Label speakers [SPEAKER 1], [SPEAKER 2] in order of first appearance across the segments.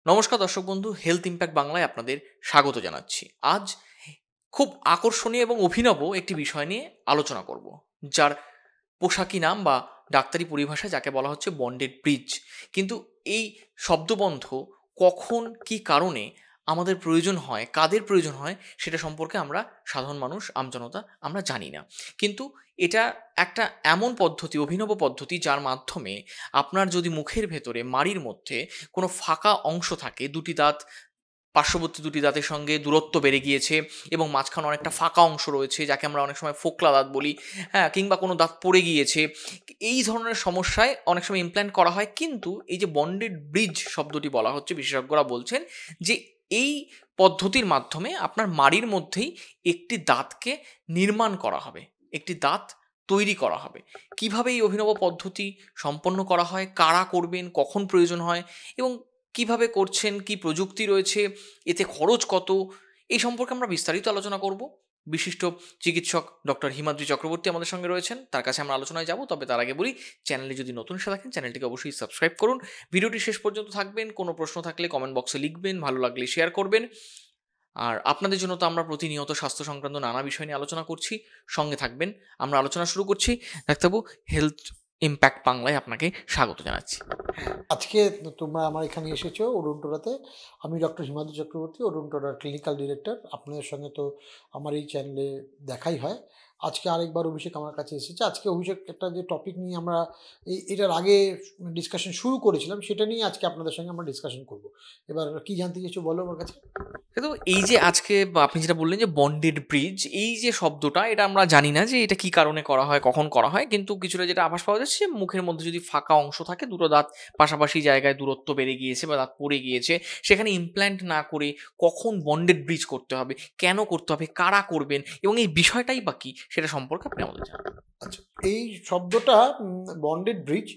[SPEAKER 1] নমস্কার দর্শক বন্ধু, হেলথ ইম্প্যাক্ট বাংলায় আপনাদের স্বাগত জানাচ্ছি। আজ খুব আকর্ষণীয় এবং অভিনব একটি বিষয় নিয়ে আলোচনা করব, যার পোশাকি নাম বা ডাক্তারি পরিভাষায় যাকে বলা হচ্ছে বন্ডেড ব্রিজ। কিন্তু এই শব্দবন্ধ কখন কি কারণে আমাদের প্রয়োজন হয়, কাদের প্রয়োজন হয়, সেটা সম্পর্কে আমরা সাধারণ মানুষ, আমজনতা আমরা জানি না। কিন্তু এটা একটা এমন পদ্ধতি, অভিনব পদ্ধতি, যার মাধ্যমে আপনার যদি মুখের ভেতরে মাড়ির মধ্যে কোনো ফাঁকা অংশ থাকে, দুটি দাঁত পার্শ্ববর্তী দুটি দাঁতের সঙ্গে দূরত্ব বেড়ে গিয়েছে এবং মাঝখানে অনেকটা ফাঁকা অংশ রয়েছে, যাকে আমরা অনেক সময় ফোকলা দাঁত বলি, হ্যাঁ, কিংবা কোনো দাঁত পড়ে গিয়েছে, এই ধরনের সমস্যায় অনেক সময় ইমপ্ল্যান্ট করা হয়। কিন্তু এই যে বন্ডেড ব্রিজ শব্দটি বলা হচ্ছে, বিশেষজ্ঞরা বলছেন যে এই পদ্ধতির মাধ্যমে আপনার মাড়ির মধ্যেই একটি দাঁতকে নির্মাণ করা হবে, একটি দাঁত তৈরি করা হবে। কিভাবে এই অভিনব পদ্ধতি সম্পন্ন করা হয়, কারা করবেন, কখন প্রয়োজন হয় এবং কিভাবে করছেন, কি প্রযুক্তি রয়েছে, এতে খরচ কত, এই সম্পর্কে আমরা বিস্তারিত আলোচনা করব। বিশিষ্ট চিকিৎসক ডক্টর হিমাদ্রি চক্রবর্তী আমাদের সঙ্গে রয়েছেন, তার কাছে আমরা আলোচনায় যাব। তবে তার আগে বলি, চ্যানেলে যদি নতুন এসে থাকেন চ্যানেলটিকে অবশ্যই সাবস্ক্রাইব করুন, ভিডিওটি শেষ পর্যন্ত থাকবেন, কোনো প্রশ্ন থাকলে কমেন্ট বক্সে লিখবেন, ভালো লাগলে শেয়ার করবেন। আর আপনাদের জন্য তো আমরা প্রতিনিয়ত স্বাস্থ্য সংক্রান্ত নানা বিষয় নিয়ে আলোচনা করছি, সঙ্গে থাকবেন। আমরা আলোচনা শুরু করছি। ডাক্তারবাবু, হেলথ ইম্প্যাক্ট বাংলায় আপনাকে স্বাগত জানাচ্ছি।
[SPEAKER 2] আজকে তোমরা আমার এখানে এসেছো অরুণটোড়াতে। আমি ডক্টর হিমাদ্রি চক্রবর্তী, অরুণটোড়ার ক্লিনিক্যাল ডিরেক্টর। আপনাদের সঙ্গে তো আমার এই চ্যানেলে দেখাই হয়। আজকে আরেকবার অভিষেক আমার কাছে এসেছে। আজকে অভিষেক একটা যে টপিক নিয়ে আমরা এটার আগে ডিসকাশন শুরু করেছিলাম, সেটা নিয়ে আজকে আপনাদের সঙ্গে আমরা ডিসকাশন করব। এবার কি জানতে চাইছো বলো আমার কাছে।
[SPEAKER 1] কিন্তু এই যে আজকে আপনি যেটা বললেন যে বন্ডেড ব্রিজ, এই যে শব্দটা, এটা আমরা জানি না যে এটা কি কারণে করা হয়, কখন করা হয়। কিন্তু কিছুটা যেটা আভাস পাওয়া যাচ্ছে, মুখের মধ্যে যদি ফাঁকা অংশ থাকে, দুটো দাঁত পাশাপাশি জায়গায় দূরত্ব বেড়ে গিয়েছে বা দাঁত পড়ে গিয়েছে, সেখানে ইমপ্ল্যান্ট না করে কখন বন্ডেড ব্রিজ করতে হবে, কেন করতে হবে, কারা করবেন এবং এই বিষয়টাই বা কি, সেটা সম্পর্কে আপনি আমাদের জানান।
[SPEAKER 2] আচ্ছা, এই শব্দটা বন্ডেড ব্রিজ,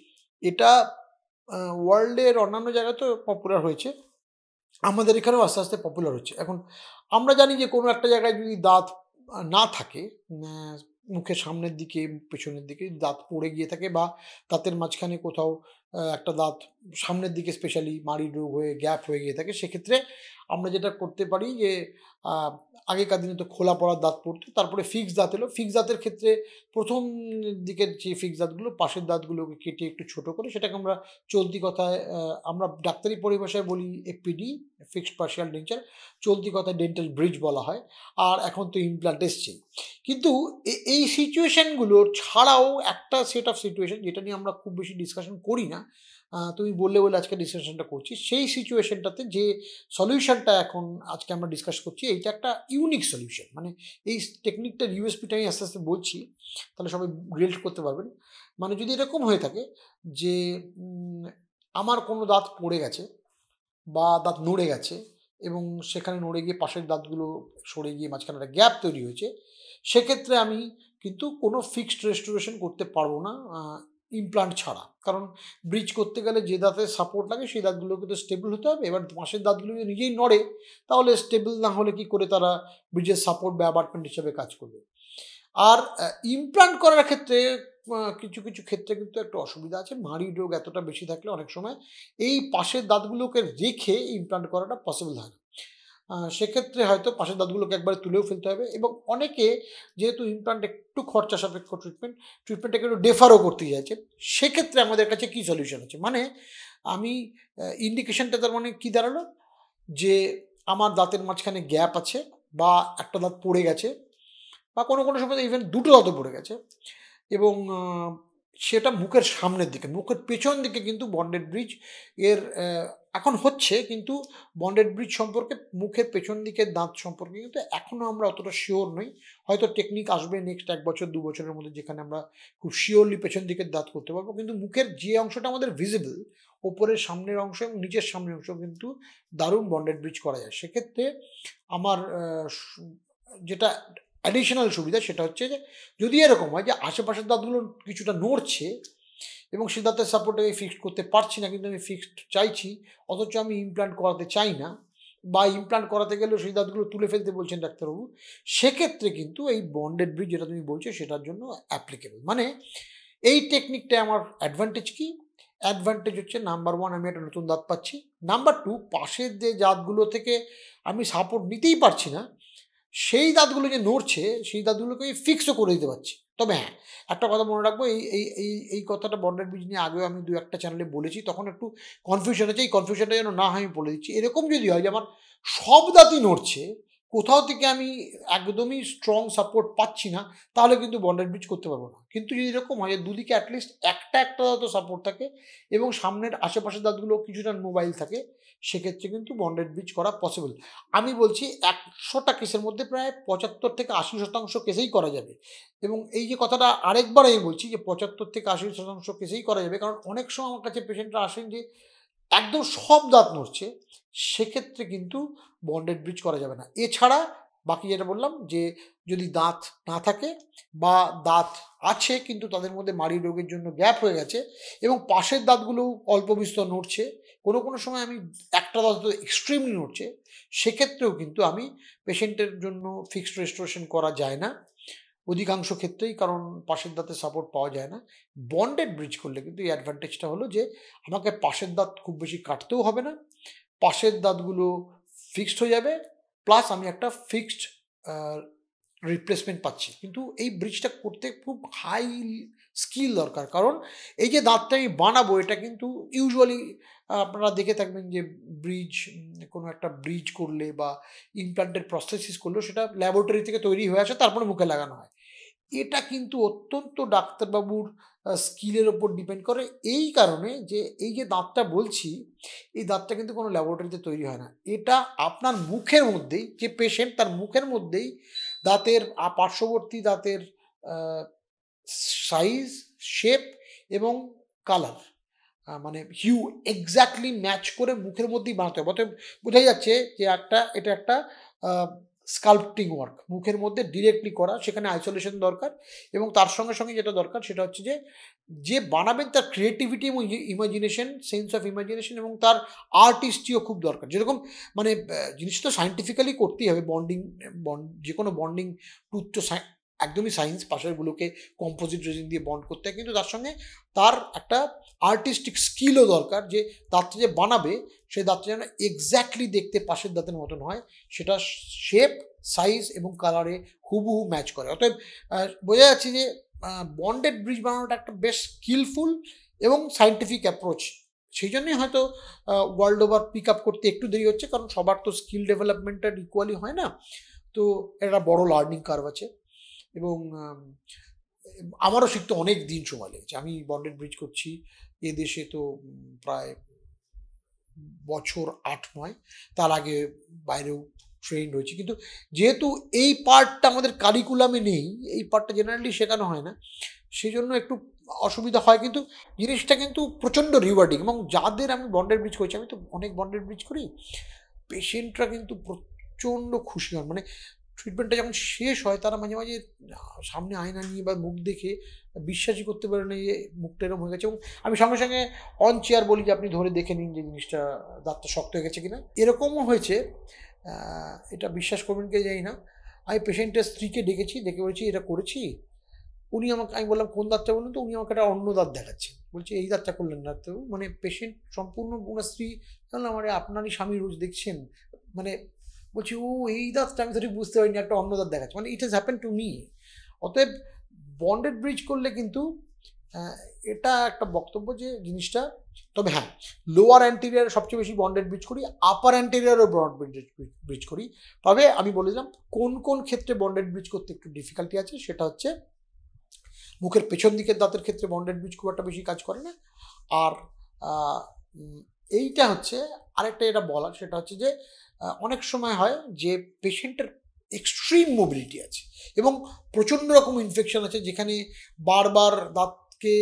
[SPEAKER 2] এটা ওয়ার্ল্ডের অন্যান্য জায়গাতেও পপুলার হয়েছে, আমাদের এখানেও আস্তে আস্তে পপুলার হচ্ছে। এখন আমরা জানি যে কোনো একটা জায়গায় যদি দাঁত না থাকে, মুখের সামনের দিকে, পেছনের দিকে দাঁত পড়ে গিয়ে থাকে, বা দাঁতের মাঝখানে কোথাও একটা দাঁত সামনের দিকে স্পেশালি মাড়ির রোগ হয়ে গ্যাপ হয়ে গিয়ে থাকে, সেক্ষেত্রে আমরা যেটা করতে পারি যে আহ, আগেকার দিনে তো খোলা পড়ার দাঁত পড়তো, তারপরে ফিক্স দাঁত এলো। ফিক্স দাঁতের ক্ষেত্রে প্রথম দিকের যে ফিক্স দাঁতগুলো, পাশের দাঁতগুলোকে কেটে একটু ছোট করে, সেটাকে আমরা চলতি কথায় আমরা ডাক্তারি পরিভাষায় বলি এফপিডি, ফিক্সড পার্শিয়াল ডেঞ্চার, চলতি কথায় ডেন্টাল ব্রিজ বলা হয়। আর এখন তো ইমপ্ল্যান্ট এসছেই। কিন্তু এই সিচুয়েশনগুলো ছাড়াও একটা সেট অফ সিচুয়েশন, যেটা নিয়ে আমরা খুব বেশি ডিসকাশন করি না, তুমি বললে বলে আজকে ডিসকাশনটা করছি, সেই সিচুয়েশনটাতে যে সলিউশনটা এখন আজকে আমরা ডিসকাস করছি, এইটা একটা ইউনিক সলিউশন। মানে এই টেকনিকটার ইউএসপিটা আমি আস্তে আস্তে বলছি, তাহলে সবাই রিলেট করতে পারবেন। মানে যদি এরকম হয়ে থাকে যে আমার কোনো দাঁত পড়ে গেছে বা দাঁত নড়ে গেছে, এবং সেখানে নড়ে গিয়ে পাশের দাঁতগুলো সরে গিয়ে মাঝখানে একটা গ্যাপ তৈরি হয়েছে, সেক্ষেত্রে আমি কিন্তু কোনো ফিক্সড রেস্টোরেশন করতে পারবো না ইমপ্লান্ট ছাড়া। কারণ ব্রিজ করতে গেলে যে দাঁতের সাপোর্ট লাগে সেই দাঁতগুলোকে তো স্টেবল হতে হবে। এবার পাশের দাঁতগুলো যদি নিজেই নড়ে, তাহলে স্টেবল না হলে কি করে তারা ব্রিজের সাপোর্ট বা অ্যাবাটমেন্ট হিসেবে কাজ করবে। আর ইমপ্লান্ট করার ক্ষেত্রে কিছু কিছু ক্ষেত্রে কিন্তু একটা অসুবিধা আছে। মাড়ির রোগ এতটা বেশি থাকলে অনেক সময় এই পাশের দাঁতগুলোকে রেখে ইমপ্লান্ট করাটা পসিবল হয় না। সেক্ষেত্রে হয়তো পাশের দাঁতগুলোকে একবারে তুলেও ফেলতে হবে, এবং অনেকে যেহেতু ইমপ্লান্ট একটু খরচা সাপেক্ষ ট্রিটমেন্টটাকে একটু ডেফারও করতে চাইছে, সেক্ষেত্রে আমাদের কাছে কী সলিউশন আছে। মানে আমি ইন্ডিকেশনটা তার মানে কী দাঁড়ালো, যে আমার দাঁতের মাঝখানে গ্যাপ আছে, বা একটা দাঁত পড়ে গেছে, বা কোনো কোনো সময় ইভেন দুটো দাঁতও পড়ে গেছে, এবং সেটা মুখের সামনের দিকে, মুখের পেছন দিকে কিন্তু বন্ডেড ব্রিজ এর এখন হচ্ছে। কিন্তু বন্ডেড ব্রিজ সম্পর্কে, মুখের পেছন দিকের দাঁত সম্পর্কে কিন্তু এখনও আমরা অতটা শিওর নই। হয়তো টেকনিক আসবে নেক্সট 1 বছর 2 বছরের মধ্যে, যেখানে আমরা খুব শিওরলি পেছন দিকের দাঁত করতে পারবো। কিন্তু মুখের যে অংশটা আমাদের ভিজিবল, ওপরের সামনের অংশ এবং নিচের সামনের অংশ কিন্তু দারুণ বন্ডেড ব্রিজ করা যায়। সেক্ষেত্রে আমার যেটা অ্যাডিশনাল সুবিধা সেটা হচ্ছে যে, যদি এরকম হয় যে আশেপাশের দাঁতগুলো কিছুটা নড়ছে এবং সে দাঁতের সাপোর্টে আমি ফিক্সড করতে পারছি না, কিন্তু আমি ফিক্সড চাইছি, অথচ আমি ইমপ্লান্ট করাতে চাই না, বা ইমপ্লান্ট করাতে গেলেও সেই দাঁতগুলো তুলে ফেলতে বলছেন ডাক্তারবাবু, সেক্ষেত্রে কিন্তু এই বন্ডেড ব্রিজ যেটা তুমি বলছো সেটার জন্য অ্যাপ্লিকেবল। মানে এই টেকনিকটায় আমার অ্যাডভান্টেজ কি? অ্যাডভান্টেজ হচ্ছে নাম্বার 1 আমি একটা নতুন দাঁত পাচ্ছি, নাম্বার 2 পাশের যে দাঁতগুলো থেকে আমি সাপোর্ট নিতেই পারছি না সেই দাঁতগুলো যে নড়ছে সেই দাঁতগুলোকে ফিক্সও করে দিতে পারছি। তবে হ্যাঁ, একটা কথা মনে রাখবো, এই কথাটা বন্ডেড ব্রিজ নিয়ে আগেও আমি 2-1টা চ্যানেলে বলেছি, তখন একটু কনফিউশন আছে, এই কনফিউশনটা যেন না হয় আমি বলে দিচ্ছি। এরকম যদি হয় যে আমার সব দাঁতই নড়ছে, কোথাও থেকে আমি একদমই স্ট্রং সাপোর্ট পাচ্ছি না, তাহলে কিন্তু বন্ডেড ব্রিজ করতে পারবো না। কিন্তু যদি এরকম হয় যে দুদিকে অ্যাটলিস্ট একটা দাঁতও সাপোর্ট থাকে এবং সামনের আশেপাশের দাঁতগুলো কিছুটা মোবাইল থাকে, সেক্ষেত্রে কিন্তু বন্ডেড ব্রিজ করা পসিবল। আমি বলছি 100টা কেসের মধ্যে প্রায় 75-80% কেসেই করা যাবে। এবং এই যে কথাটা আরেকবার আমি বলছি যে 75-80% কেসেই করা যাবে, কারণ অনেক সময় আমার কাছে পেশেন্টরা আসেন যে একদম সব দাঁত নড়ছে, সেক্ষেত্রে কিন্তু বন্ডেড ব্রিজ করা যাবে না। এছাড়া বাকি যেটা বললাম যে যদি দাঁত না থাকে বা দাঁত আছে কিন্তু তাদের মধ্যে মাড়ি রোগের জন্য গ্যাপ হয়ে গেছে এবং পাশের দাঁতগুলো অল্প বিস্তর নড়ছে, কোনো সময় আমি একটা দাঁত তো এক্সট্রিমলি নড়ছে, সেক্ষেত্রেও কিন্তু আমি পেশেন্টের জন্য ফিক্সড রেস্টোরেশন করা যায় না অধিকাংশ ক্ষেত্রেই, কারণ পাশের দাঁতের সাপোর্ট পাওয়া যায় না। বন্ডেড ব্রিজ করলে কিন্তু এই অ্যাডভান্টেজটা হলো যে আমাকে পাশের দাঁত খুব বেশি কাটতেও হবে না, পাশের দাঁতগুলো ফিক্সড হয়ে যাবে, প্লাস আমি একটা ফিক্সড রিপ্লেসমেন্ট পাচ্ছি। কিন্তু এই ব্রিজটা করতে খুব হাই স্কিল দরকার, কারণ এই যে দাঁতটা আমি বানাবো এটা কিন্তু ইউজুয়ালি আপনারা দেখে থাকবেন যে ব্রিজ, কোনো একটা ব্রিজ করলে বা ইমপ্ল্যান্টের প্রসেসিস করলেও সেটা ল্যাবরেটরি থেকে তৈরি হয়ে আসে, তারপরে মুখে লাগানো হয়। এটা কিন্তু অত্যন্ত ডাক্তারবাবুর স্কিলের ওপর ডিপেন্ড করে, এই কারণে যে এই যে দাঁতটা বলছি, এই দাঁতটা কিন্তু কোনো ল্যাবরেটরিতে তৈরি হয় না। এটা আপনার মুখের মধ্যেই, যে পেশেন্ট তার মুখের মধ্যেই দাঁতের পার্শ্ববর্তী দাঁতের সাইজ, শেপ এবং কালার, মানে হিউ এক্স্যাক্টলি ম্যাচ করে মুখের মধ্যেই বানাতে হবে। অতএব বোঝাই যাচ্ছে যে এটা একটা স্কাল্পটিং ওয়ার্ক, মুখের মধ্যে ডিরেক্টলি করা, সেখানে আইসোলেশন দরকার এবং তার সঙ্গে যেটা দরকার সেটা হচ্ছে যে বানাবেন তার ক্রিয়েটিভিটি এবং ইমাজিনেশন, সেন্স অফ ইমাজিনেশন এবং তার আর্টিস্টটিও খুব দরকার। যেরকম মানে জিনিসটা তো সায়েন্টিফিক্যালি করতেই হবে, যে কোনো বন্ডিং টুথ তো একদমই সায়েন্স, পাশেরগুলোকে কম্পোজিট রেজিন দিয়ে বন্ড করতে হয়, কিন্তু তার সঙ্গে তার একটা আর্টিস্টিক স্কিলও দরকার, যে দাঁতটা যে বানাবে সেই দাঁতটা যেন এক্স্যাক্টলি দেখতে পাশের দাঁতের মতন হয়, সেটা শেপ, সাইজ এবং কালারে হুবহু ম্যাচ করে। অতএব বোঝা যাচ্ছে যে বন্ডেড ব্রিজ বানানোটা একটা বেশ স্কিলফুল এবং সায়েন্টিফিক অ্যাপ্রোচ। সেই জন্যই হয়তো ওয়ার্ল্ড ওভার পিক আপ করতে একটু দেরি হচ্ছে, কারণ সবার তো স্কিল ডেভেলপমেন্টটা ইকুয়ালি হয় না, তো একটা বড় লার্নিং কার্ভ আছে। এবং আমারও শিখতে অনেক দিন সময় লেগেছে। আমি বন্ডেড ব্রিজ করছি এদেশে তো প্রায় বছর 8-9, তার আগে বাইরেও ট্রেন্ড হয়েছি, কিন্তু যেহেতু এই পার্টটা আমাদের কারিকুলামে নেই, এই পার্টটা জেনারেলি শেখানো হয় না, সেই জন্য একটু অসুবিধা হয়, কিন্তু জিনিসটা কিন্তু প্রচণ্ড রিওয়ার্ডিং। এবং যাদের আমি বন্ডেড ব্রিজ করছি, আমি তো অনেক বন্ডেড ব্রিজ করি, পেশেন্টরা কিন্তু প্রচণ্ড খুশি হন। মানে ট্রিটমেন্টটা যখন শেষ হয় তারা মাঝে মাঝে সামনে আয়না নিয়ে বা মুখ দেখে বিশ্বাসই করতে পারে না যে মুখটা এরকম হয়ে গেছে, এবং আমি সঙ্গে অন চেয়ার বলি যে আপনি ধরে দেখে নিন যে জিনিসটা দাঁতটা শক্ত হয়ে গেছে কিনা। এরকমও হয়েছে, এটা বিশ্বাস করবেন কি জানি না, আমি পেশেন্টের স্ত্রীকে ডেকেছি, ডেকে বলেছি এটা করেছি, আমি বললাম কোন দাঁতটা বলুন তো, উনি আমাকে একটা অন্য দাঁত দেখাচ্ছেন, বলছে এই দাঁতটা করলেন না তো, মানে পেশেন্ট সম্পূর্ণ ওনার স্ত্রী বললাম আরে আপনারই স্বামী রোজ দেখছেন, মানে বলছি ও এই দাঁতটা আমি তো ঠিক বুঝতে পারিনি, একটা অন্য দাঁত দেখাচ্ছে, মানে it has happen to me. অতএব বন্ডেড ব্রিজ করলে কিন্তু এটা একটা বক্তব্য যে জিনিসটা, তবে হ্যাঁ লোয়ার অ্যান্টেরিয়ার সবচেয়ে বেশি বন্ডেড ব্রিজ করি, আপার অ্যান্টেরিয়ারও ব্রিজ করি। তবে আমি বলে দিলাম কোন ক্ষেত্রে বন্ডেড ব্রিজ করতে একটু ডিফিকাল্টি আছে, সেটা হচ্ছে মুখের পেছন দিকের দাঁতের ক্ষেত্রে বন্ডেড ব্রিজ খুব একটা বেশি কাজ করে না। আর এইটা হচ্ছে আরেকটা এটা বলার, সেটা হচ্ছে যে অনেক সময় হয় যে পেশেন্টের এক্সট্রিম মোবিলিটি আছে এবং প্রচণ্ড রকম ইনফেকশন আছে, যেখানে বারবার দাঁতকে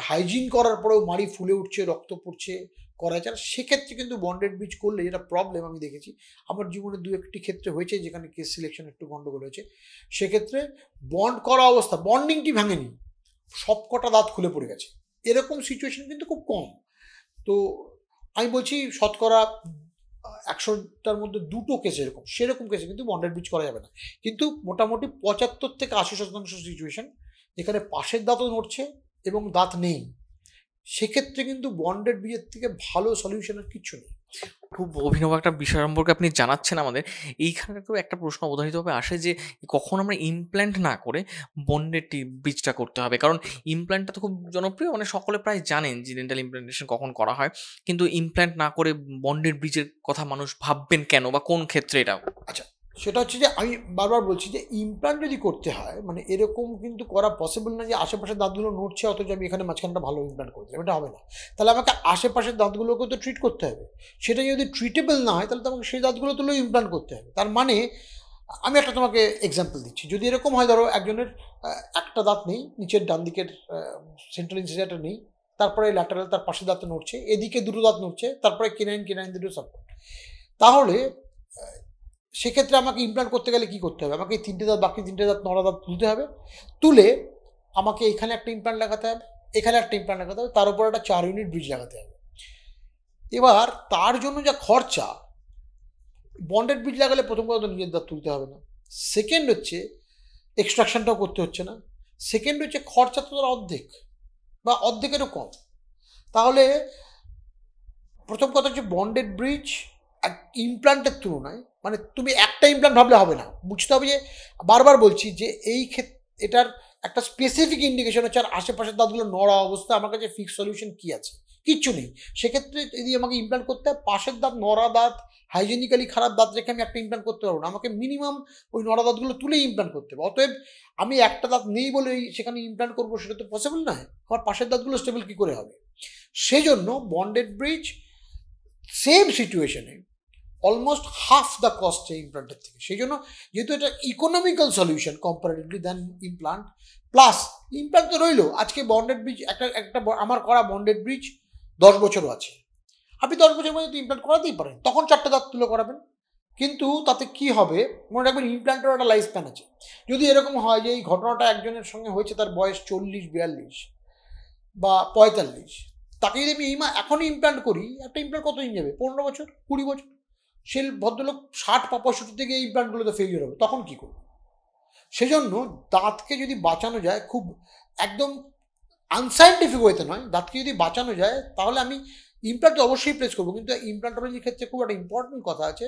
[SPEAKER 2] হাইজিন করার পরেও মাড়ি ফুলে উঠছে, রক্ত পড়ছে, করা যায় না, সেক্ষেত্রে কিন্তু বন্ডেড ব্রিজ করলে যেটা প্রবলেম আমি দেখেছি আমার জীবনে 2-1টি ক্ষেত্রে হয়েছে যেখানে কেস সিলেকশন একটু গন্ডগোল হয়েছে, সেক্ষেত্রে বন্ড করা অবস্থা বন্ডিংটি ভাঙেনি, সব কটা দাঁত খুলে পড়ে গেছে, এরকম সিচুয়েশন কিন্তু খুব কম। তো আমি বলছি শতকরা 100টার মধ্যে 2টো কেস সেরকম কেসে কিন্তু বন্ডেড ব্রিজ করা যাবে না, কিন্তু মোটামুটি 75-80% সিচুয়েশন যেখানে পাশের দাঁতও নড়ছে এবং দাঁত নেই, সেক্ষেত্রে কিন্তু বন্ডেড ব্রিজের থেকে ভালো সলিউশনের কিছু নেই।
[SPEAKER 1] খুব অভিনব একটা বিষয় সম্পর্কে আপনি জানাচ্ছেন আমাদের। এইখানে তো একটা প্রশ্ন অবধারিতভাবে আসে যে কখন আমরা ইমপ্ল্যান্ট না করে বন্ডেড ব্রিজটা করতে হবে? কারণ ইমপ্ল্যান্টটা তো খুব জনপ্রিয়, মানে সকলে প্রায় জানেন যে ডেন্টাল ইমপ্ল্যান্টেশন কখন করা হয়। কিন্তু ইমপ্ল্যান্ট না করে বন্ডেড ব্রিজের কথা মানুষ ভাববেন কেন, বা কোন ক্ষেত্রে এটা?
[SPEAKER 2] আচ্ছা, সেটা হচ্ছে যে আমি বারবার বলছি যে ইমপ্ল্যান্ট যদি করতে হয় মানে এরকম কিন্তু করা পসিবল না যে আশেপাশের দাঁতগুলো নড়ছে অথচ আমি এখানে মাঝখানটা ভালো ইমপ্ল্যান্ট করতে হবে, এটা হবে না। তাহলে আমাকে আশেপাশের দাঁতগুলোকেও তো ট্রিট করতে হবে। সেটা যদি ট্রিটেবল না হয় তাহলে তো আমাকে সেই দাঁতগুলো তুলেও ইমপ্ল্যান্ট করতে হবে। তার মানে আমি একটা তোমাকে এক্সাম্পল দিচ্ছি। যদি এরকম হয়, ধরো একজনের একটা দাঁত নেই, নিচের ডান দিকের সেন্ট্রাল ইনসিজারটা নেই, তারপরে ল্যাটারাল তার পাশে দাঁত নড়ছে, এদিকে দুটো দাঁত নড়ছে, তারপরে কেনাইন দুটো সাপোর্ট। তাহলে সেক্ষেত্রে আমাকে ইমপ্ল্যান্ট করতে গেলে কী করতে হবে? আমাকে এই তিনটে দাঁত, বাকি তিনটে দাঁত, নড়া দাঁত তুলতে হবে। তুলে আমাকে এখানে একটা ইমপ্ল্যান্ট লাগাতে হবে, এখানে একটা ইমপ্ল্যান্ট লাগাতে হবে, তার উপর একটা 4 ইউনিট ব্রিজ লাগাতে হবে। এবার তার জন্য যা খরচা, বন্ডেড ব্রিজ লাগালে প্রথম কথা তো নিজের দাঁত তুলতে হবে না, সেকেন্ড হচ্ছে এক্সট্রাকশনটাও করতে হচ্ছে না, সেকেন্ড হচ্ছে খরচা তো অর্ধেক বা অর্ধেকেরও কম। তাহলে প্রথম কথা হচ্ছে বন্ডেড ব্রিজ ইমপ্ল্যান্টের তুলনায়, মানে তুমি একটা ইমপ্ল্যান্ট ভাবলে হবে না, বুঝতে হবে যে বারবার বলছি যে এই ক্ষেত্রে এটার একটা স্পেসিফিক ইন্ডিকেশন হচ্ছে আর আশেপাশের দাঁতগুলো নড়া অবস্থা, আমার কাছে ফিক্স সলিউশন কী আছে? কিচ্ছু নেই। সেক্ষেত্রে যদি আমাকে ইমপ্ল্যান্ট করতে হয়, পাশের দাঁত, নড়া দাঁত, হাইজেনিক্যালি খারাপ দাঁত রেখে আমি একটা ইমপ্ল্যান্ট করতে পারবো না, আমাকে মিনিমাম ওই নড়া দাঁতগুলো তুলেই ইমপ্ল্যান্ট করতে হবে। অতএব আমি একটা দাঁত নেই বলে সেখানে ইমপ্ল্যান্ট করবো, সেটা তো পসিবল নয়। আমার পাশের দাঁতগুলো স্টেবল কী করে হবে? সেজন্য বন্ডেড ব্রিজ সেম সিচুয়েশনে অলমোস্ট হাফ দ্য কস্ট ইমপ্ল্যান্টের থেকে। সেই জন্য যেহেতু এটা economical solution comparatively than implant, plus implant তো রইলো। আজকে বন্ডেড ব্রিজ একটা আমার করা বন্ডেড ব্রিজ 10 বছরও আছে, আপনি 10 বছর মধ্যে ইমপ্ল্যান্ট করাতেই পারেন, তখন 4টে দাঁত তুলে করাবেন। কিন্তু তাতে কি হবে মনে রাখবেন, ইমপ্ল্যান্টের একটা লাইফ স্প্যান আছে। যদি এরকম হয় যে এই ঘটনাটা একজনের সঙ্গে হয়েছে, তার বয়স 40-42 বা 45, তাকে যদি আমি এখনই ইমপ্ল্যান্ট করি, একটা ইমপ্ল্যান্ট কতদিন যাবে? 15 বছর, 20 বছর। সে ভদ্রলোক 60-65 থেকে এই ইমপ্ল্যান্টগুলোতে ফেলিওর হবে, তখন কী করবে? সেজন্য দাঁতকে যদি বাঁচানো যায়, খুব একদম আনসাইন্টিফিক ওয়েতে নয়, দাঁতকে যদি বাঁচানো যায় তাহলে আমি ইমপ্ল্যান্ট তো অবশ্যই প্লেস করবো। কিন্তু ইমপ্ল্যান্টোলজির ক্ষেত্রে খুব একটা ইম্পর্টেন্ট কথা আছে,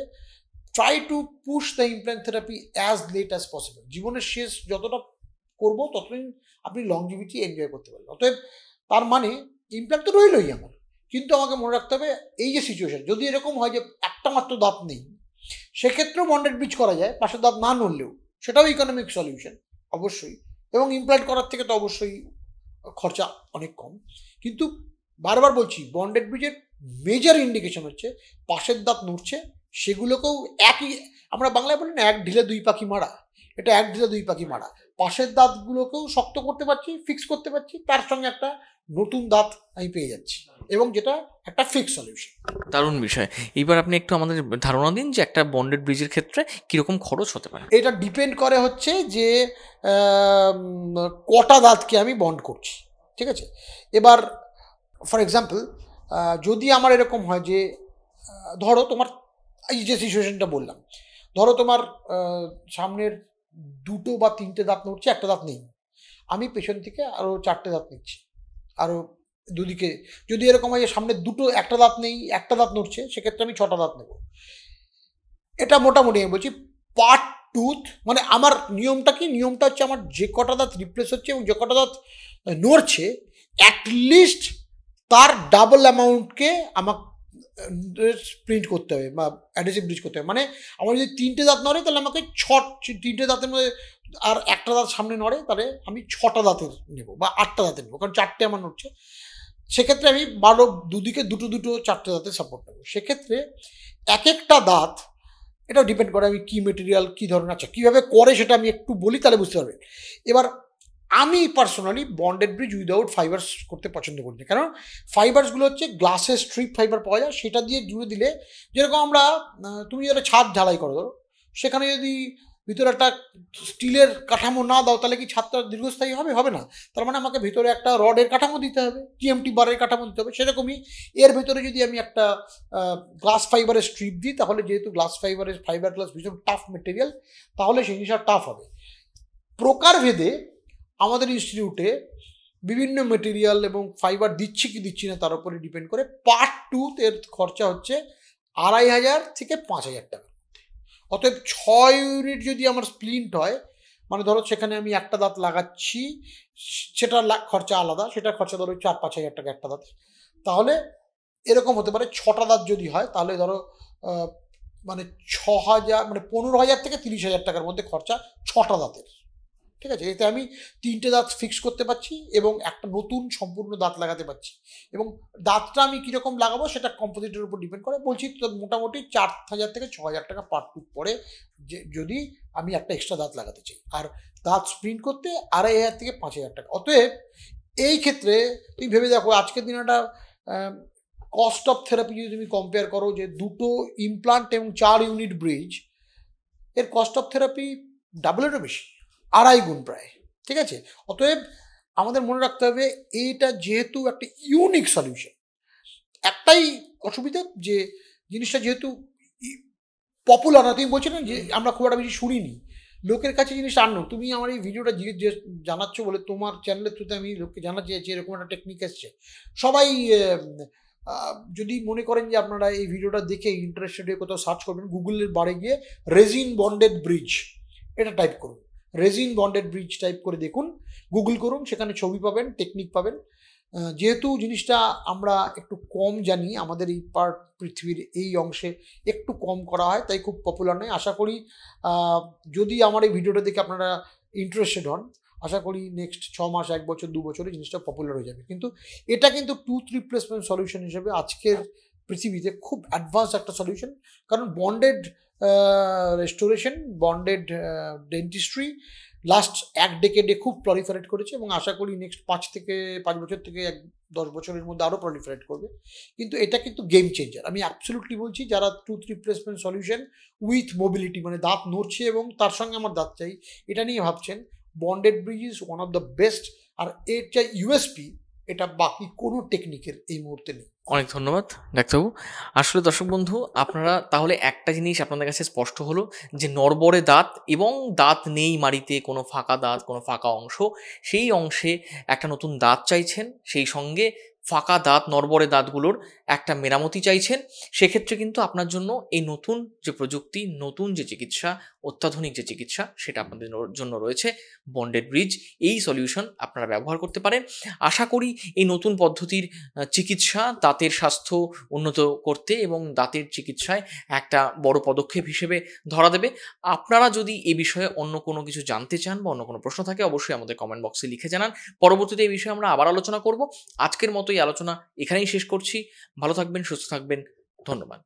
[SPEAKER 2] try to push the implant therapy as late as possible. জীবনের শেষ যতটা করবো ততদিন আপনি লংজিভিটি এনজয় করতে পারবেন। অতএব তার মানে ইমপ্ল্যান্ট তো রইলই আমার, কিন্তু আমাকে মনে রাখতে হবে এই যে সিচুয়েশন, যদি এরকম হয় যে একটা মাত্র দাঁত নেই, সেক্ষেত্রেও বন্ডেড ব্রিজ করা যায়, পাশের দাঁত না নড়লেও, সেটাও ইকোনমিক সলিউশন অবশ্যই। এবং ইমপ্ল্যান্ট করার থেকে তো অবশ্যই খরচা অনেক কম। কিন্তু বারবার বলছি, বন্ডেড ব্রিজের মেজর ইন্ডিকেশন হচ্ছে পাশের দাঁত নড়ছে, সেগুলোকেও একই, আমরা বাংলায় বলি না, এক ঢিলে দুই পাখি মারা, এটা এক ঢিলে দুই পাখি মারা। পাশের দাঁতগুলোকেও শক্ত করতে পারছি, ফিক্স করতে পারছি, তার সঙ্গে একটা নতুন দাঁত আমি পেয়ে যাচ্ছি, এবং যেটা একটা ফিক্স সলিউশন।
[SPEAKER 1] দারুণ বিষয়। এইবার আপনি একটু আমাদের ধারণা দিন যে একটা বন্ডেড ব্রিজের ক্ষেত্রে কীরকম খরচ হতে পারে?
[SPEAKER 2] এটা ডিপেন্ড করে হচ্ছে যে কটা দাঁতকে আমি বন্ড করছি, ঠিক আছে? এবার ফর এক্সাম্পল, যদি আমার এরকম হয় যে ধরো তোমার এই যে সিচুয়েশনটা বললাম, ধরো তোমার সামনের 2 বা 3টে দাঁত নড়ছে, একটা দাঁত নেই, আমি পেছন থেকে আরও 4টে দাঁত নিচ্ছি, আরও দুদিকে। যদি এরকম হয় যে সামনে একটা দাঁত নেই, একটা দাঁত নড়ছে, সেক্ষেত্রে আমি 6টা দাঁত নেব। এটা মোটামুটি আমি বলছি পার্ট টুথ, মানে আমার নিয়মটা কি? নিয়মটা হচ্ছে আমার যে কটা দাঁত রিপ্লেস হচ্ছে এবং যে কটা দাঁত নড়ছে, অ্যাটলিস্ট তার ডাবল অ্যামাউন্টকে আমাকে প্রিন্ট করতে হবে বা অ্যাডহেসিভ ব্রিজ করতে হবে। মানে আমার যদি 3টে দাঁত নড়ে, তাহলে আমাকে 3টে দাঁতের মধ্যে আর একটা দাঁত সামনে নড়ে, তাহলে আমি 6টা দাঁতের নেব বা 8টা দাঁতের নেবো, কারণ 4টে আমার নড়ছে। সেক্ষেত্রে আমি দুদিকে দুটো 4টে দাঁতের সাপোর্ট নেবো। সেক্ষেত্রে এক একটা দাঁত, এটাও ডিপেন্ড করে আমি কী মেটেরিয়াল, কী ধরনের, আচ্ছা কীভাবে করে সেটা আমি একটু বলি, তাহলে বুঝতে পারবেন। এবার আমি personally bonded bridge without fibres করতে পছন্দ করি না, কারণ ফাইবার্সগুলো হচ্ছে গ্লাসের স্ট্রিপ ফাইবার পাওয়া যায়, সেটা দিয়ে জুড়ে দিলে, যেরকম আমরা তুমি যারা ছাদ ঢালাই করো, ধরো সেখানে যদি ভিতরে একটা স্টিলের কাঠামো না দাও, তাহলে কি ছাদটা দীর্ঘস্থায়ী হবে? হবে না। তার মানে আমাকে ভিতরে একটা রডের কাঠামো দিতে হবে, টিএমটি বারের কাঠামো দিতে হবে। সেরকমই এর ভিতরে যদি আমি একটা গ্লাস ফাইবারের স্ট্রিপ দিই, তাহলে যেহেতু গ্লাস ফাইবার গ্লাস ভীষণ টাফ মেটেরিয়াল, তাহলে সেই জিনিসটা টাফ হবে। প্রকারভেদে আমাদের ইনস্টিটিউটে বিভিন্ন মেটেরিয়াল এবং ফাইবার দিচ্ছি কি দিচ্ছি না তার উপরে ডিপেন্ড করে। পার্ট 2 এর খরচা হচ্ছে 2,500 থেকে 5,000 টাকা। অতএব 6 ইউনিট যদি আমার স্প্লিন্ট হয়, মানে ধরো সেখানে আমি একটা দাঁত লাগাচ্ছি, সেটার খরচা আলাদা, সেটার খরচা ধরো 4-5 হাজার টাকা একটা দাঁত। তাহলে এরকম হতে পারে 6টা দাঁত যদি হয়, তাহলে ধরো মানে 6,000 মানে 15,000 থেকে 30,000 টাকার মধ্যে খরচা 6টা দাঁতের। ঠিক আছে, এতে আমি 3টে দাঁত ফিক্স করতে পারছি এবং একটা নতুন সম্পূর্ণ দাঁত লাগাতে পারছি। এবং দাঁতটা আমি কীরকম লাগাবো সেটা কম্পোজিটের উপর ডিপেন্ড করে। বলছি তো মোটামুটি 4,000 থেকে 6,000 টাকা পার টুথ পড়ে, যে যদি আমি একটা এক্সট্রা দাঁত লাগাতে চাই। আর দাঁত স্প্রিন্ট করতে 2,500 থেকে 5,000 টাকা। অতএব এই ক্ষেত্রে তুমি ভেবে দেখো, আজকের দিনে একটা কস্ট অফ থেরাপি যদি তুমি কম্পেয়ার করো, যে 2টো ইমপ্লান্ট এবং 4 ইউনিট ব্রিজ, এর কস্ট অফ থেরাপি ডাবলেরও বেশি, 2.5 গুণ প্রায়। ঠিক আছে, অতএব আমাদের মনে রাখতে হবে এইটা যেহেতু একটা ইউনিক সলিউশন। একটাই অসুবিধা, যে জিনিসটা যেহেতু পপুলার না, তুমি বলছো না যে আমরা খুব একটা বেশি শুনিনি, লোকের কাছে জিনিসটা আনো। তুমি আমার এই ভিডিওটা জানাচ্ছ বলে তোমার চ্যানেলের থ্রুতে আমি লোককে জানাচ্ছি যে এরকম একটা টেকনিক এসছে। সবাই যদি মনে করেন যে আপনারা এই ভিডিওটা দেখে ইন্টারেস্টেড হয়ে কোথাও সার্চ করবেন, গুগলের বারে গিয়ে রেজিন বন্ডেড ব্রিজ এটা টাইপ করুন। রেজিন বন্ডেড ব্রিজ টাইপ করে দেখুন, গুগল করুন, সেখানে ছবি পাবেন, টেকনিক পাবেন। যেহেতু জিনিসটা আমরা একটু কম জানি, আমাদের এই পৃথিবীর এই অংশে একটু কম করা হয়, তাই খুব পপুলার নয়। আশা করি যদি আমার এই ভিডিওটা দেখে আপনারা ইন্টারেস্টেড হন, আশা করি নেক্সট 6 মাস, 1 বছর, 2 বছরে জিনিসটা পপুলার হয়ে যাবে। কিন্তু এটা কিন্তু টুথ রিপ্লেসমেন্ট সলিউশন হিসেবে আজকের পৃথিবীতে খুব অ্যাডভান্স একটা সলিউশন। কারণ bonded restoration, bonded dentistry last 1 ডেকেডে খুব প্রলিফারেট করেছে এবং আশা করি নেক্সট 5 বছর থেকে 10 বছরের মধ্যে আরও প্রলিফারেট করবে। কিন্তু এটা কিন্তু গেম চেঞ্জার। আমি অ্যাবসলিউটলি বলছি, যারা tooth replacement solution with mobility, মানে দাঁত নড়ছে এবং তার সঙ্গে আমার দাঁত চাই, এটা নিয়ে ভাবছেন, bonded bridge is one of the best. আর এর যা ইউএসপি, এটা বাকি কোনো টেকনিকের এই মুহূর্তে নেই।
[SPEAKER 1] অনেক ধন্যবাদ ডাক্তারবাবু। আসলে দর্শক বন্ধু, আপনারা তাহলে একটা জিনিস আপনাদের কাছে স্পষ্ট হলো যে নড়বড়ে দাঁত এবং দাঁত নেই মাড়িতে, কোনো ফাঁকা দাঁত, কোনো ফাঁকা অংশ, সেই অংশে একটা নতুন দাঁত চাইছেন, সেই সঙ্গে ফাঁকা দাঁত, নড়বড়ে দাঁতগুলোর একটা মেরামতি চাইছেন। সেক্ষেত্রে কিন্তু আপনার জন্য এই নতুন যে প্রযুক্তি, নতুন যে চিকিৎসা, অত্যাধুনিক যে চিকিৎসা, সেটা আপনাদের জন্য রয়েছে বন্ডেড ব্রিজ। এই সলিউশন আপনারা ব্যবহার করতে পারেন। আশা করি এই নতুন পদ্ধতির চিকিৎসা দাঁতের স্বাস্থ্য উন্নত করতে এবং দাঁতের চিকিৎসায় একটা বড় পদক্ষেপ হিসেবে ধরা দেবে। আপনারা যদি এ বিষয়ে অন্য কোনো কিছু জানতে চান বা অন্য কোনো প্রশ্ন থাকে, অবশ্যই আমাদের কমেন্ট বক্সে লিখে জানান। পরবর্তীতে এই বিষয়ে আমরা আবার আলোচনা করব। আজকের মতো এই আলোচনা এখানেই শেষ করছি। ভালো থাকবেন, সুস্থ থাকবেন। ধন্যবাদ।